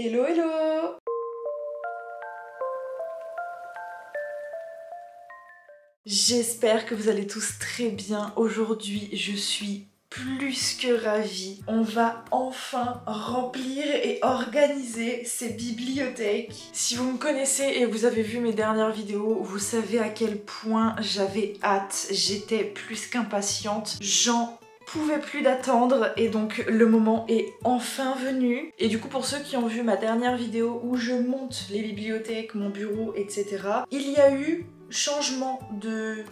Hello hello! J'espère que vous allez tous très bien. Aujourd'hui, je suis plus que ravie. On va enfin remplir et organiser ces bibliothèques. Si vous me connaissez et vous avez vu mes dernières vidéos, vous savez à quel point j'avais hâte. J'étais plus qu'impatiente. J'en pouvais plus d'attendre et donc le moment est enfin venu. Et du coup, pour ceux qui ont vu ma dernière vidéo où je monte les bibliothèques, mon bureau, etc., il y a eu changement de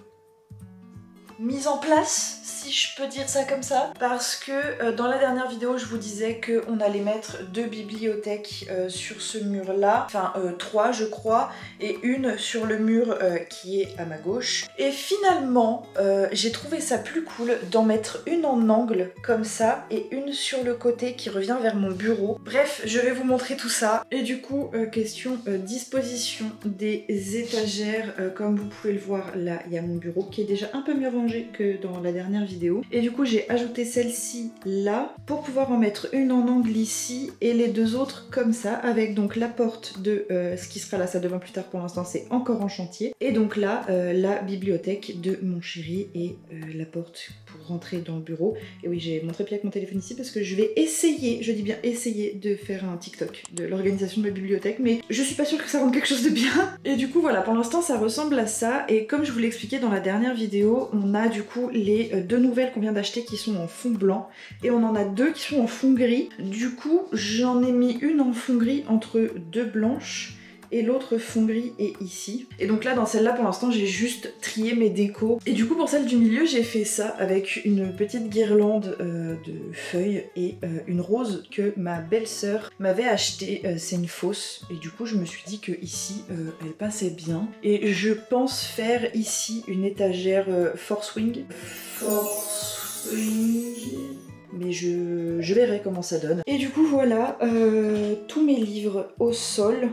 mise en place, si je peux dire ça comme ça, parce que dans la dernière vidéo je vous disais qu'on allait mettre 2 bibliothèques sur ce mur là, enfin 3 je crois, et une sur le mur qui est à ma gauche. Et finalement j'ai trouvé ça plus cool d'en mettre une en angle comme ça et une sur le côté qui revient vers mon bureau. Bref, je vais vous montrer tout ça. Et du coup question disposition des étagères, comme vous pouvez le voir là il y a mon bureau qui est déjà un peu mieux rangé que dans la dernière vidéo. Et du coup j'ai ajouté celle-ci là pour pouvoir en mettre une en angle ici et les deux autres comme ça, avec donc la porte de ce qui sera la salle de bain plus tard. Pour l'instant c'est encore en chantier. Et donc là la bibliothèque de mon chéri et la porte pour rentrer dans le bureau. Et oui, j'ai mon trépied avec mon téléphone ici parce que je vais essayer, je dis bien essayer, de faire un TikTok de l'organisation de ma bibliothèque, mais je suis pas sûre que ça rende quelque chose de bien. Et du coup voilà, pour l'instant ça ressemble à ça. Et comme je vous l'ai expliqué dans la dernière vidéo, on a du coup les deux nouvelles qu'on vient d'acheter qui sont en fond blanc et on en a deux qui sont en fond gris. Du coup j'en ai mis une en fond gris entre deux blanches et l'autre fond gris est ici. Et donc là dans celle-là pour l'instant j'ai juste trié mes décos. Et du coup pour celle du milieu j'ai fait ça avec une petite guirlande de feuilles et une rose que ma belle-sœur m'avait achetée. C'est une fausse et du coup je me suis dit que ici elle passait bien. Et je pense faire ici une étagère Force Wing. Force Wing. Mais je verrai comment ça donne. Et du coup voilà, tous mes livres au sol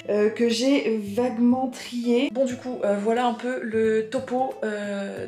que j'ai vaguement triés. Bon du coup voilà un peu le topo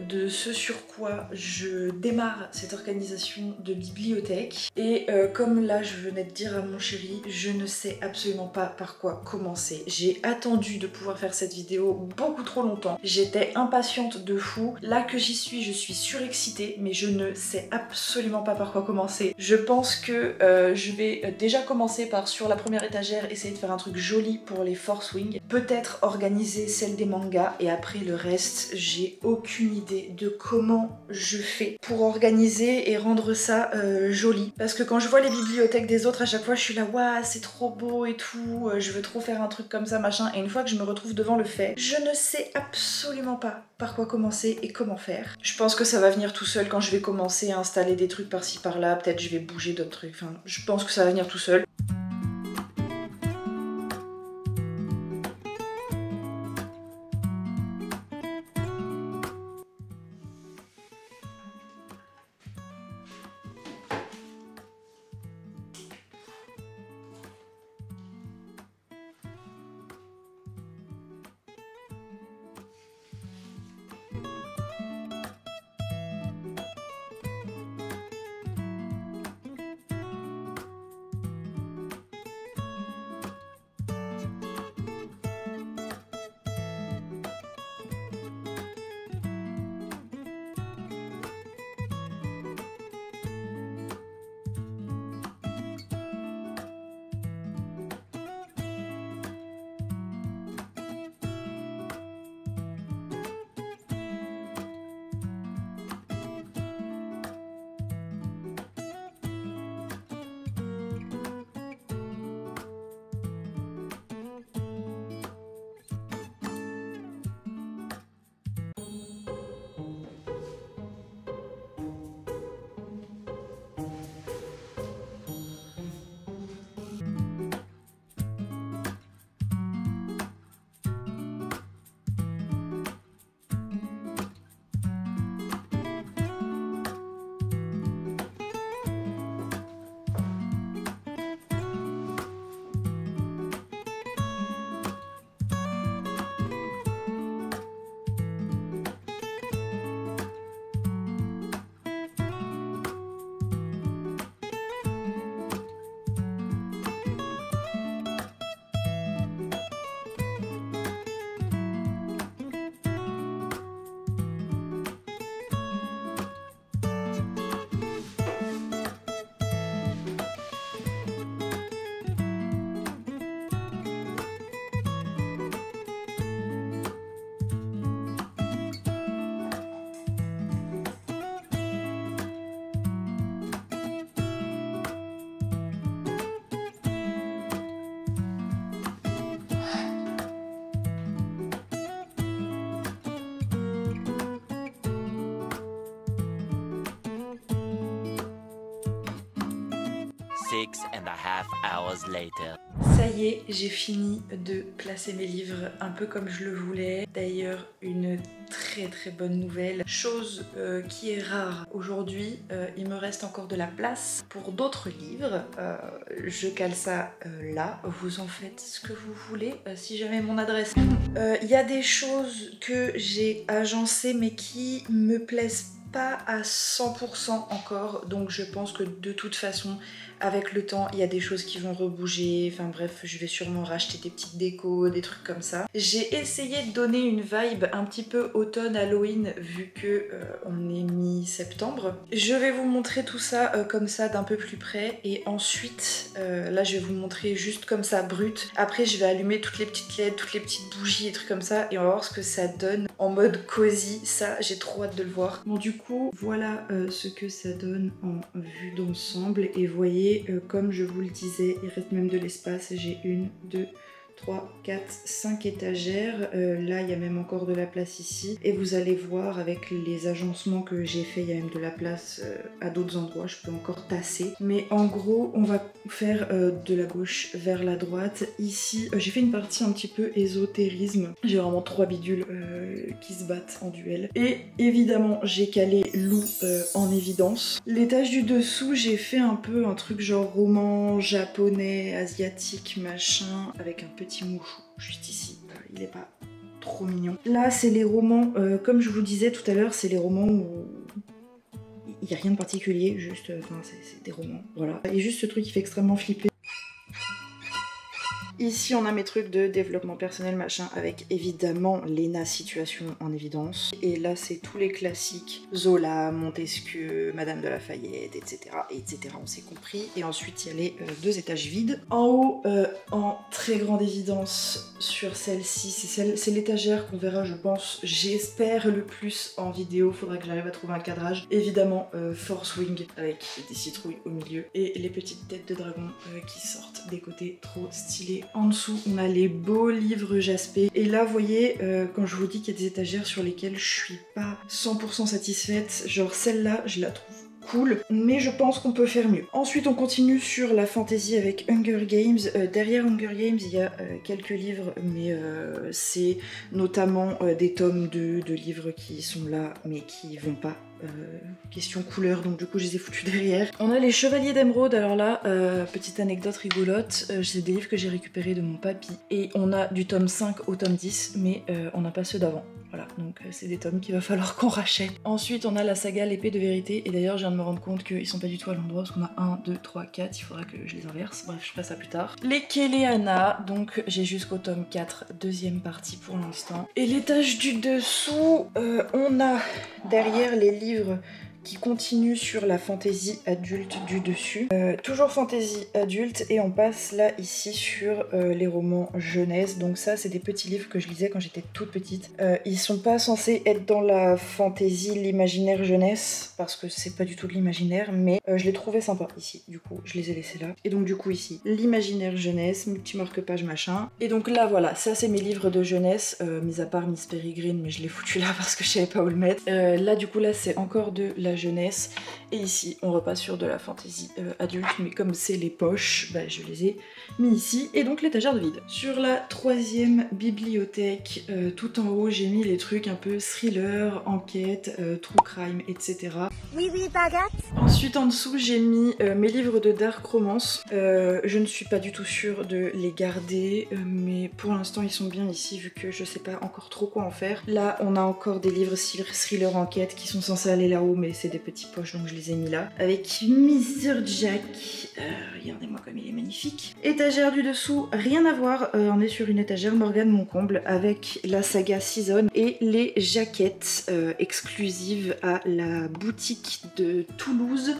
de ce sur quoi je démarre cette organisation de bibliothèque. Et comme là je venais de dire à mon chéri, je ne sais absolument pas par quoi commencer. J'ai attendu de pouvoir faire cette vidéo beaucoup trop longtemps. J'étais impatiente de fou. Là que j'y suis, je suis surexcitée, mais je ne sais absolument pas par quoi commencer. Je pense que je vais déjà commencer par, sur la première étagère, essayer de faire un truc joli pour les Force Wing. Peut-être organiser celle des mangas et après le reste, j'ai aucune idée de comment je fais pour organiser et rendre ça joli. Parce que quand je vois les bibliothèques des autres, à chaque fois je suis là, waouh, c'est trop beau et tout, je veux trop faire un truc comme ça, machin. Et une fois que je me retrouve devant le fait, je ne sais absolument pas par quoi commencer et comment faire. Je pense que ça va venir tout seul quand je vais commencer à installer des trucs par-ci par-là. Peut-être je vais bouger d'autres trucs. Enfin, je pense que ça va venir tout seul. 6.5 hours later. Ça y est, j'ai fini de placer mes livres un peu comme je le voulais. D'ailleurs, une très bonne nouvelle, chose qui est rare aujourd'hui, il me reste encore de la place pour d'autres livres. Je cale ça là, vous en faites ce que vous voulez. Si jamais mon adresse... Il y a des choses que j'ai agencées mais qui me plaisent pas à 100% encore, donc je pense que de toute façon avec le temps il y a des choses qui vont rebouger, enfin bref je vais sûrement racheter des petites décos, des trucs comme ça. J'ai essayé de donner une vibe un petit peu automne Halloween vu que on est mi-septembre. Je vais vous montrer tout ça comme ça d'un peu plus près et ensuite là je vais vous montrer juste comme ça brut. Après je vais allumer toutes les petites LED, toutes les petites bougies et trucs comme ça et on va voir ce que ça donne en mode cosy. Ça j'ai trop hâte de le voir. Bon du coup voilà ce que ça donne en vue d'ensemble et voyez comme je vous le disais il reste même de l'espace. J'ai 1, 2, 3, 4, 5 étagères. Là, il y a même encore de la place ici. Et vous allez voir avec les agencements que j'ai fait, il y a même de la place à d'autres endroits. Je peux encore tasser. Mais en gros, on va faire de la gauche vers la droite. Ici, j'ai fait une partie un petit peu ésotérisme. J'ai vraiment 3 bidules qui se battent en duel. Et évidemment, j'ai calé Lou en évidence. L'étage du dessous, j'ai fait un peu un truc genre roman japonais, asiatique, machin, avec un petit mouchou juste ici, il est pas trop mignon. Là c'est les romans, comme je vous disais tout à l'heure, c'est les romans où il n'y a rien de particulier, juste, enfin c'est des romans, voilà. Et juste ce truc qui fait extrêmement flipper. Ici on a mes trucs de développement personnel machin avec évidemment Léna Situation en évidence. Et là c'est tous les classiques, Zola, Montesquieu, Madame de la Fayette, etc. etc. on s'est compris. Et ensuite il y a les 2 étages vides. En haut, en très grande évidence sur celle-ci, c'est l'étagère qu'on verra je pense, j'espère le plus en vidéo. Faudra que j'arrive à trouver un cadrage. Évidemment Force Wing avec des citrouilles au milieu. Et les petites têtes de dragon qui sortent des côtés, trop stylés. En dessous, on a les beaux livres jaspés. Et là, vous voyez, quand je vous dis qu'il y a des étagères sur lesquelles je suis pas 100% satisfaite, genre celle-là, je la trouve cool, mais je pense qu'on peut faire mieux. Ensuite, on continue sur la fantasy avec Hunger Games. Derrière Hunger Games, il y a quelques livres, mais c'est notamment des tomes de livres qui sont là, mais qui vont pas. Question couleur, donc du coup je les ai foutus derrière. On a les Chevaliers d'Émeraude, alors là, petite anecdote rigolote, c'est des livres que j'ai récupérés de mon papy, et on a du tome 5 au tome 10, mais on n'a pas ceux d'avant. Voilà, donc c'est des tomes qu'il va falloir qu'on rachète. Ensuite, on a la saga L'Épée de Vérité, et d'ailleurs je viens de me rendre compte qu'ils sont pas du tout à l'endroit, parce qu'on a 1, 2, 3, 4, il faudra que je les inverse, bref, je ferai ça plus tard. Les Kéléana, donc j'ai jusqu'au tome 4, deuxième partie pour l'instant. Et l'étage du dessous, on a derrière les livres qui continue sur la fantaisie adulte du dessus. Toujours fantaisie adulte et on passe là ici sur les romans jeunesse. Donc ça c'est des petits livres que je lisais quand j'étais toute petite. Ils sont pas censés être dans la fantaisie, l'imaginaire jeunesse parce que c'est pas du tout de l'imaginaire, mais je les trouvais sympas ici. Du coup je les ai laissés là. Et donc du coup ici l'imaginaire jeunesse, petit marque-page machin. Et donc là voilà, ça c'est mes livres de jeunesse, mis à part Miss Peregrine, mais je l'ai foutu là parce que je savais pas où le mettre. Là du coup là c'est encore de la jeunesse et ici on repasse sur de la fantaisie adulte, mais comme c'est les poches, bah, je les ai mis ici et donc l'étagère de vide. Sur la 3e bibliothèque, tout en haut j'ai mis les trucs un peu thriller, enquête, true crime, etc. Oui, baguette. Ensuite en dessous j'ai mis mes livres de dark romance. Je ne suis pas du tout sûre de les garder, mais pour l'instant ils sont bien ici vu que je sais pas encore trop quoi en faire. Là on a encore des livres thriller enquête qui sont censés aller là-haut, mais c'est des petits poches donc je les ai mis là. Avec Mr. Jack, regardez-moi comme il est magnifique. Étagère du dessous, rien à voir, on est sur une étagère Morgane Moncomble avec la saga Season et les jaquettes exclusives à la boutique de Toulouse.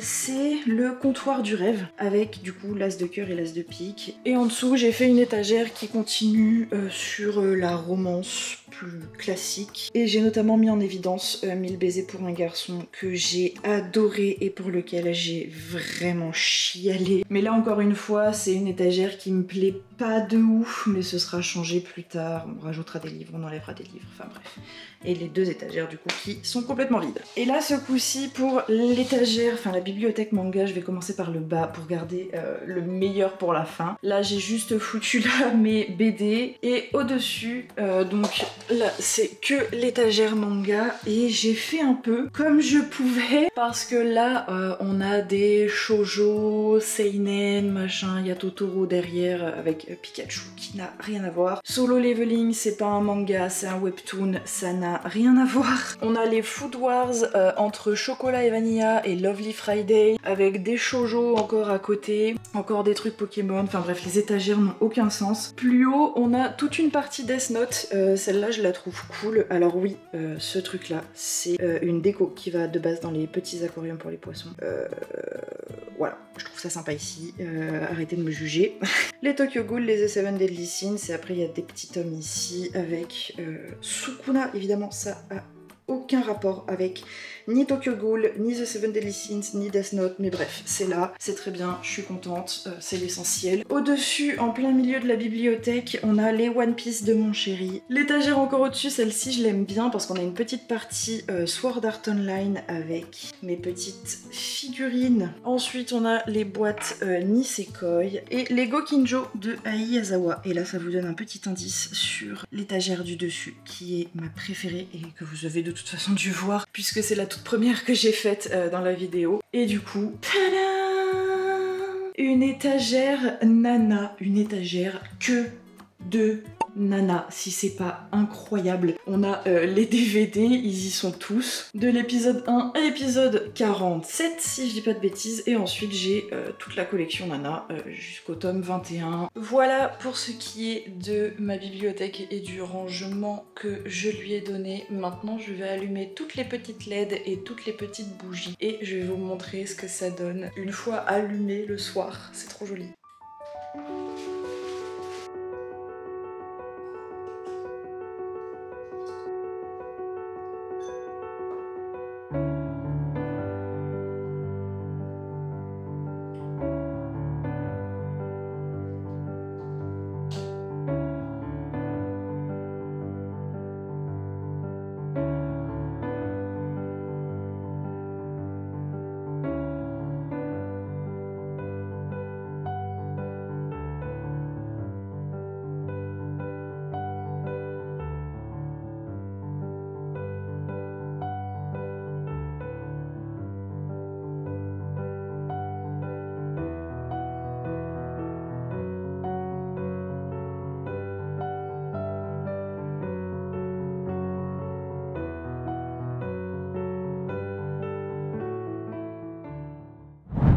C'est le comptoir du rêve avec du coup l'as de cœur et l'as de pique. Et en dessous j'ai fait une étagère qui continue sur la romance plus classique et j'ai notamment mis en évidence 1000 baisers pour un garçon que j'ai adoré et pour lequel j'ai vraiment chialé. Mais là encore une fois, c'est une étagère qui me plaît pas de ouf, mais ce sera changé plus tard. On rajoutera des livres, on enlèvera des livres, enfin bref. Et les deux étagères du coup qui sont complètement vides. Et là ce coup-ci pour l'étagère, enfin la bibliothèque manga, je vais commencer par le bas pour garder le meilleur pour la fin. Là j'ai juste foutu là mes BD et au-dessus, donc là c'est que l'étagère manga et j'ai fait un peu comme je pouvais parce que là on a des shoujo, seinen, machin, il y a Totoro derrière avec Pikachu qui n'a rien à voir. Solo Leveling c'est pas un manga, c'est un webtoon, ça n'a rien à voir. On a les Food Wars entre Chocolat et Vanilla et Lovely Friday avec des shoujo encore à côté, encore des trucs Pokémon, enfin bref les étagères n'ont aucun sens. Plus haut on a toute une partie Death Note, celle-là je la trouve cool. Alors oui, ce truc là c'est une déco qui va de base dans les petits aquariums pour les poissons. Voilà, je trouve ça sympa ici, arrêtez de me juger. Les Tokyo Ghoul, les The Seven Deadly Sins, et après il y a des petits tomes ici avec Sukuna, évidemment ça a aucun rapport avec ni Tokyo Ghoul, ni The Seven Deadly Sins, ni Death Note, mais bref, c'est là, c'est très bien, je suis contente, c'est l'essentiel. Au-dessus, en plein milieu de la bibliothèque, on a les One Piece de mon chéri. L'étagère encore au-dessus, celle-ci je l'aime bien parce qu'on a une petite partie Sword Art Online avec mes petites figurines. Ensuite, on a les boîtes Nisekoi et les Gokinjo de Ai Yazawa. Et là, ça vous donne un petit indice sur l'étagère du dessus, qui est ma préférée et que vous avez de toute façon dû voir puisque c'est la toute première que j'ai faite dans la vidéo. Et du coup, tadam, une étagère nana, une étagère que de nana, si c'est pas incroyable. On a les DVD, ils y sont tous, de l'épisode 1 à l'épisode 47, si je dis pas de bêtises, et ensuite j'ai toute la collection nana jusqu'au tome 21. Voilà pour ce qui est de ma bibliothèque et du rangement que je lui ai donné. Maintenant je vais allumer toutes les petites LED et toutes les petites bougies et je vais vous montrer ce que ça donne une fois allumé le soir. C'est trop joli.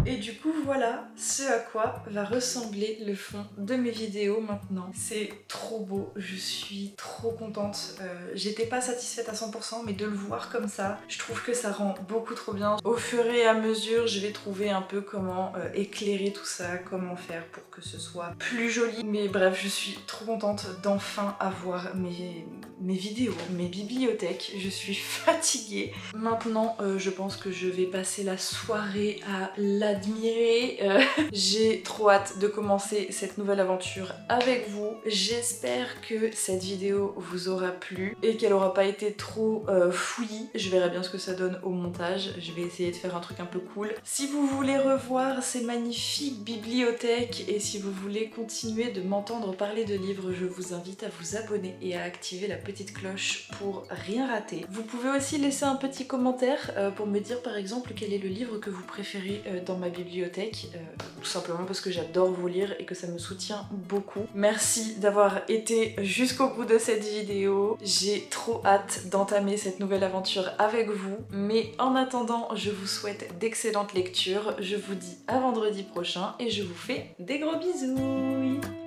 Et du coup voilà ce à quoi va ressembler le fond de mes vidéos maintenant. C'est trop beau, je suis trop contente. J'étais pas satisfaite à 100% mais de le voir comme ça, je trouve que ça rend beaucoup trop bien. Au fur et à mesure je vais trouver un peu comment éclairer tout ça, comment faire pour que ce soit plus joli. Mais bref, je suis trop contente d'enfin avoir mes vidéos, mes bibliothèques. Je suis fatiguée. Maintenant je pense que je vais passer la soirée à l'admirer. J'ai trop hâte de commencer cette nouvelle aventure avec vous. J'espère que cette vidéo vous aura plu et qu'elle aura pas été trop fouillie. Je verrai bien ce que ça donne au montage. Je vais essayer de faire un truc un peu cool. Si vous voulez revoir ces magnifiques bibliothèques et si vous voulez continuer de m'entendre parler de livres, je vous invite à vous abonner et à activer la petite cloche pour rien rater. Vous pouvez aussi laisser un petit commentaire pour me dire par exemple quel est le livre que vous préférez dans ma bibliothèque, tout simplement parce que j'adore vous lire et que ça me soutient beaucoup. Merci d'avoir été jusqu'au bout de cette vidéo. J'ai trop hâte d'entamer cette nouvelle aventure avec vous. Mais en attendant, je vous souhaite d'excellentes lectures. Je vous dis à vendredi prochain et je vous fais des gros bisous.